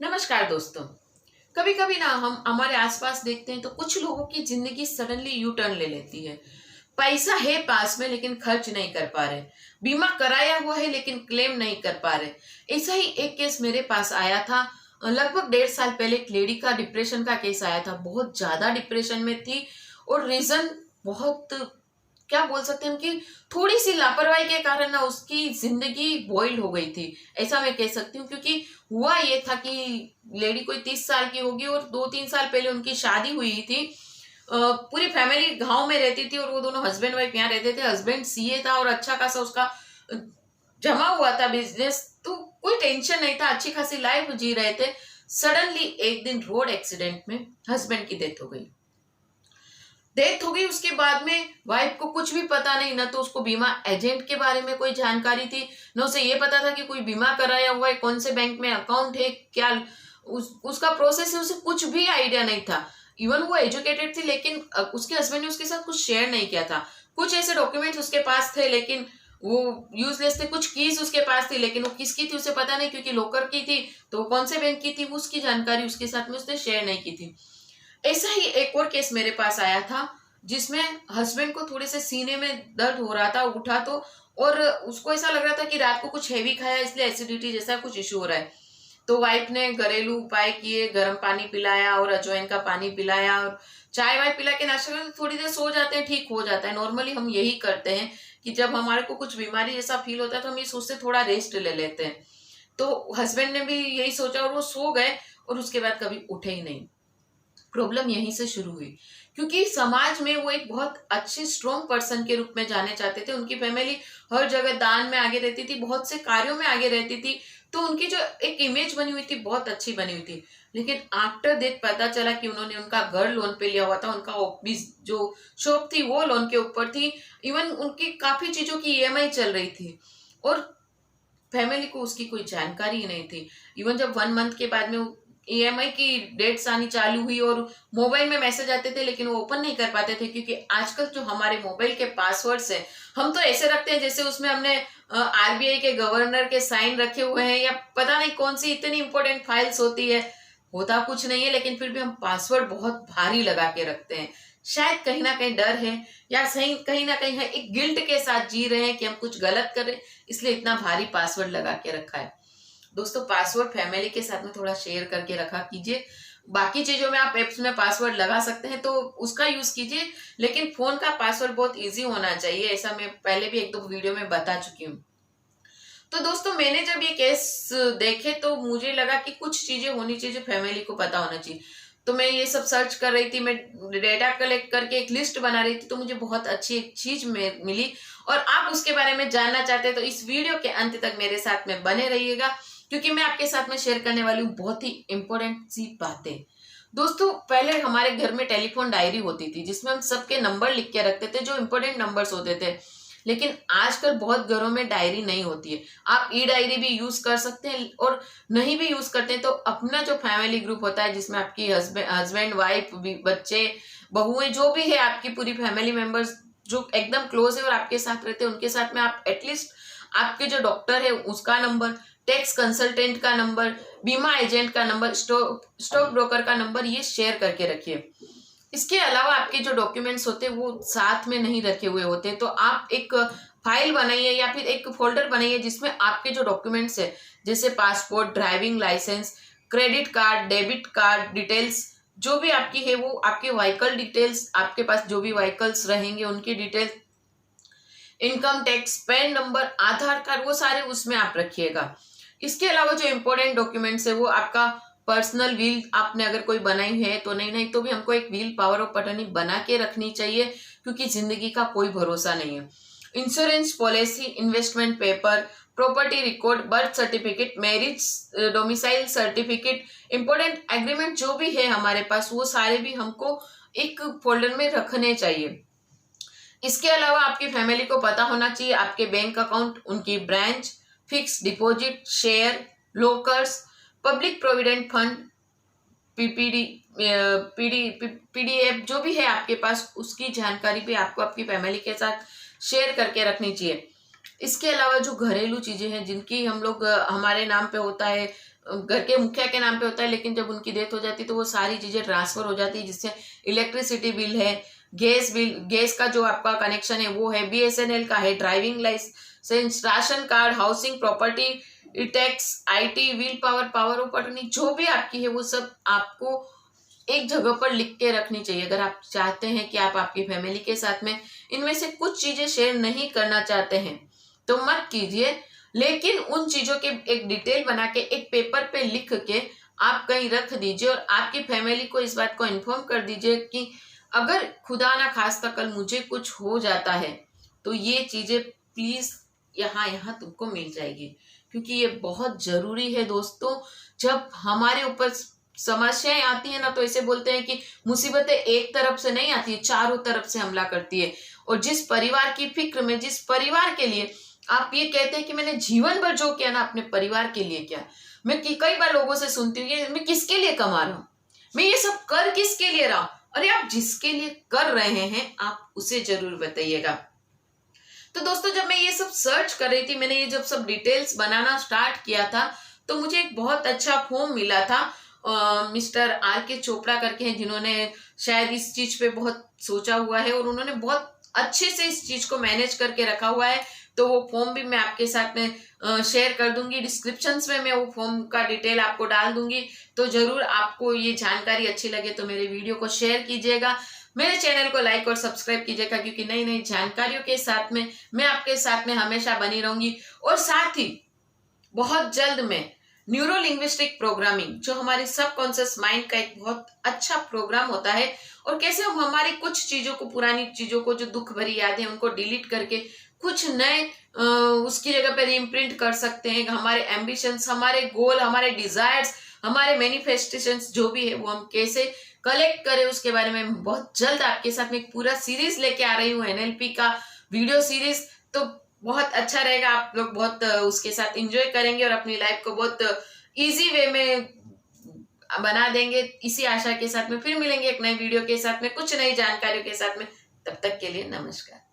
नमस्कार दोस्तों। कभी कभी ना हम हमारे आसपास देखते हैं तो कुछ लोगों की जिंदगी सडनली यू टर्न ले लेती है। पैसा है पास में लेकिन खर्च नहीं कर पा रहे। बीमा कराया हुआ है लेकिन क्लेम नहीं कर पा रहे। ऐसा ही एक केस मेरे पास आया था। लगभग 1.5 साल पहले एक लेडी का डिप्रेशन का केस आया था। बहुत ज्यादा डिप्रेशन में थी और रीजन बहुत, क्या बोल सकते हैं हम कि थोड़ी सी लापरवाही के कारण ना उसकी जिंदगी बॉइल हो गई थी, ऐसा मैं कह सकती हूँ। क्योंकि हुआ ये था कि लेडी कोई 30 साल की होगी और 2-3 साल पहले उनकी शादी हुई थी। पूरी फैमिली गांव में रहती थी और वो दोनों हस्बैंड वाइफ यहाँ रहते थे। हस्बैंड सीए था और अच्छा खासा उसका अ, जमा हुआ था बिजनेस, तो कोई टेंशन नहीं था, अच्छी खासी लाइफ जी रहे थे। सडनली एक दिन रोड एक्सीडेंट में हस्बैंड की डेथ हो गई। उसके बाद में वाइफ को कुछ भी पता नहीं, ना तो उसको बीमा एजेंट के बारे में कोई जानकारी थी, न उसे ये पता था कि कोई बीमा कराया हुआ है, कौन से बैंक में अकाउंट है, क्या उसका प्रोसेस है, उसे कुछ भी आइडिया नहीं था। इवन वो एजुकेटेड थी लेकिन उसके हस्बैंड ने उसके साथ कुछ शेयर नहीं किया था। कुछ ऐसे डॉक्यूमेंट्स उसके पास थे लेकिन वो यूजलेस थे। कुछ कीज उसके पास थी लेकिन वो किसकी थी उसे पता नहीं, क्योंकि लॉकर की थी तो वो कौन से बैंक की थी वो उसकी जानकारी उसके साथ में उसने शेयर नहीं की थी। ऐसा ही एक और केस मेरे पास आया था जिसमें हस्बैंड को थोड़े से सीने में दर्द हो रहा था, उठा तो, और उसको ऐसा लग रहा था कि रात को कुछ हैवी खाया इसलिए एसिडिटी जैसा कुछ इशू हो रहा है। तो वाइफ ने घरेलू उपाय किए, गर्म पानी पिलाया और अजवाइन का पानी पिलाया और चाय वाय पिला के नाश्ता करके थोड़ी देर सो जाते हैं, ठीक हो जाता है। नॉर्मली हम यही करते हैं कि जब हमारे को कुछ बीमारी जैसा फील होता है तो हम ये सोचते थोड़ा रेस्ट ले लेते हैं। तो हस्बैंड ने भी यही सोचा और वो सो गए और उसके बाद कभी उठे ही नहीं। प्रॉब्लम यहीं से शुरू हुई, क्योंकि समाज में वो एक बहुत अच्छे स्ट्रॉन्ग पर्सन के रूप में जाने चाहते थे। उनकी फैमिली हर जगह दान में आगे रहती थी, बहुत से कार्यों में आगे रहती थी, तो उनकी जो एक इमेज बनी हुई थी बहुत अच्छी बनी हुई थी। लेकिन आफ्टर डेथ पता चला कि उन्होंने उनका घर लोन पे लिया हुआ था, उनका ऑफिस जो शॉप थी वो लोन के ऊपर थी। इवन उनकी काफी चीजों की ईएमआई चल रही थी और फैमिली को उसकी कोई जानकारी ही नहीं थी। इवन जब 1 मंथ के बाद में ईएमआई की डेट्स आनी चालू हुई और मोबाइल में मैसेज आते थे लेकिन वो ओपन नहीं कर पाते थे, क्योंकि आजकल जो हमारे मोबाइल के पासवर्ड्स हैं हम तो ऐसे रखते हैं जैसे उसमें हमने आरबीआई के गवर्नर के साइन रखे हुए हैं, या पता नहीं कौन सी इतनी इंपॉर्टेंट फाइल्स होती है। होता कुछ नहीं है लेकिन फिर भी हम पासवर्ड बहुत भारी लगा के रखते हैं। शायद कहीं ना कहीं डर है, या सही कहीं ना कहीं है एक गिल्ट के साथ जी रहे हैं कि हम कुछ गलत कर रहे हैं, इसलिए इतना भारी पासवर्ड लगा के रखा है। दोस्तों, पासवर्ड फैमिली के साथ में थोड़ा शेयर करके रखा कीजिए। बाकी चीजों में आप एप्स में पासवर्ड लगा सकते हैं तो उसका यूज कीजिए, लेकिन फोन का पासवर्ड बहुत इजी होना चाहिए। ऐसा मैं पहले भी 1-2 वीडियो में बता चुकी हूँ। तो दोस्तों, मैंने जब ये केस देखे तो मुझे लगा कि कुछ चीजें होनी चाहिए जो फैमिली को पता होना चाहिए। तो मैं ये सब सर्च कर रही थी, मैं डेटा कलेक्ट करके एक लिस्ट बना रही थी, तो मुझे बहुत अच्छी एक चीज में मिली और आप उसके बारे में जानना चाहते हैं तो इस वीडियो के अंत तक मेरे साथ में बने रहिएगा, क्योंकि मैं आपके साथ में शेयर करने वाली हूँ बहुत ही इंपॉर्टेंट सी बातें। दोस्तों, पहले हमारे घर में टेलीफोन डायरी होती थी जिसमें हम सबके नंबर लिख के रखते थे, जो इंपॉर्टेंट नंबर्स होते थे। लेकिन आजकल बहुत घरों में डायरी नहीं होती है। आप ई डायरी भी यूज कर सकते हैं, और नहीं भी यूज करते हैं तो अपना जो फैमिली ग्रुप होता है जिसमें आपकी हस्बैंड वाइफ बच्चे बहुएं जो भी है, आपकी पूरी फैमिली मेंबर्स जो एकदम क्लोज है और आपके साथ रहते हैं, उनके साथ में आप एटलीस्ट आपके जो डॉक्टर है उसका नंबर, टैक्स कंसल्टेंट का नंबर, बीमा एजेंट का नंबर, स्टॉक ब्रोकर का नंबर, ये शेयर करके रखिए। इसके अलावा आपके जो डॉक्यूमेंट्स होते हैं वो साथ में नहीं रखे हुए होते, तो आप एक फाइल बनाइए या फिर एक फोल्डर बनाइए जिसमें आपके जो डॉक्यूमेंट्स है, जैसे passport, driving licence, credit card, debit card details, जो भी आपकी है वो, आपके व्हीकल डिटेल्स, आपके पास जो भी व्हीकल्स रहेंगे उनकी details, income tax, PAN number, Aadhaar card, वो सारे उसमें आप रखिएगा। इसके अलावा जो इम्पोर्टेंट डॉक्यूमेंट्स है वो आपका पर्सनल व्हील, आपने अगर कोई बनाई है तो नहीं तो भी हमको एक व्हील पावर ऑफ अटर्नी बना के रखनी चाहिए, क्योंकि जिंदगी का कोई भरोसा नहीं है। Insurance policy, investment paper, property record, birth certificate, marriage domicile certificate, important agreement जो भी है हमारे पास, वो सारे भी हमको एक फोल्डर में रखने चाहिए। इसके अलावा आपकी फैमिली को पता होना चाहिए आपके बैंक अकाउंट, उनकी branch, fix deposit, share, lockers, public provident fund, PPD, PDF, जो भी है आपके पास उसकी जानकारी भी आपको आपकी फैमिली के साथ शेयर करके रखनी चाहिए। इसके अलावा जो घरेलू चीजें हैं जिनकी हम लोग हमारे नाम पे होता है, घर के मुखिया के नाम पे होता है, लेकिन जब उनकी डेथ हो जाती है तो वो सारी चीजें ट्रांसफर हो जाती है, जिससे इलेक्ट्रिसिटी बिल है, गैस बिल, गैस का जो आपका कनेक्शन है वो है, BSNL का है, driving licence, ration card, housing, property tax, IT, will power, power of attorney, जो भी आपकी है वो सब आपको एक जगह पर लिख के रखनी चाहिए। अगर आप चाहते हैं कि आप आपकी फैमिली के साथ में इनमें से कुछ चीजें शेयर नहीं करना चाहते हैं तो मत कीजिए, लेकिन उन चीजों के एक डिटेल बना के एक पेपर पे लिख के आप कहीं रख दीजिए और आपकी फैमिली को इस बात को इन्फॉर्म कर दीजिए कि अगर खुदा ना खास्ता कल मुझे कुछ हो जाता है तो ये चीजें प्लीज यहाँ यहाँ तुमको मिल जाएगी, क्योंकि ये बहुत जरूरी है दोस्तों। जब हमारे ऊपर समस्याएं आती है ना, तो ऐसे बोलते हैं कि मुसीबतें एक तरफ से नहीं आती है, चारों तरफ से हमला करती है। और जिस परिवार की फिक्र में, जिस परिवार के लिए आप ये कहते हैं कि मैंने जीवन भर जो किया ना अपने परिवार के लिए किया, मैं कई बार लोगों से सुनती हूँ ये मैं किसके लिए कमा रहा हूँ, मैं ये सब कर किसके लिए रहा हूं। अरे आप जिसके लिए कर रहे हैं आप उसे जरूर बताइएगा। तो दोस्तों जब मैं ये सब सर्च कर रही थी, मैंने ये जब सब डिटेल्स बनाना स्टार्ट किया था, तो मुझे एक बहुत अच्छा फॉर्म मिला था। मिस्टर RK चोपड़ा करके हैं, जिन्होंने शायद इस चीज पे बहुत सोचा हुआ है और उन्होंने बहुत अच्छे से इस चीज को मैनेज करके रखा हुआ है। तो वो फॉर्म भी मैं आपके साथ में शेयर कर दूंगी, डिस्क्रिप्शंस में मैं वो फॉर्म का डिटेल आपको डाल दूंगी। तो जरूर आपको ये जानकारी अच्छी लगे तो मेरे वीडियो को शेयर कीजिएगा, मेरे चैनल को लाइक और सब्सक्राइब कीजिएगा, क्योंकि नई नई जानकारियों के साथ में मैं आपके साथ में हमेशा बनी रहूंगी। और साथ ही बहुत जल्द मैं न्यूरो लिंग्विस्टिक प्रोग्रामिंग, जो हमारे सबकॉन्शियस माइंड का एक बहुत अच्छा प्रोग्राम होता है, और कैसे हम हमारी कुछ चीजों को, पुरानी चीजों को, जो दुख भरी यादें उनको डिलीट करके कुछ नए उसकी जगह पे रीइम्प्रिंट कर सकते हैं। हमारे एम्बिशंस, हमारे गोल, हमारे डिजायर्स, हमारे मैनिफेस्टेशंस जो भी है वो हम कैसे कलेक्ट करें, उसके बारे में बहुत जल्द आपके साथ में एक पूरा सीरीज लेके आ रही हूँ, NLP का वीडियो सीरीज। तो बहुत अच्छा रहेगा, आप लोग बहुत उसके साथ एंजॉय करेंगे और अपनी लाइफ को बहुत इजी वे में बना देंगे। इसी आशा के साथ में फिर मिलेंगे एक नए वीडियो के साथ में, कुछ नई जानकारियों के साथ में। तब तक के लिए नमस्कार।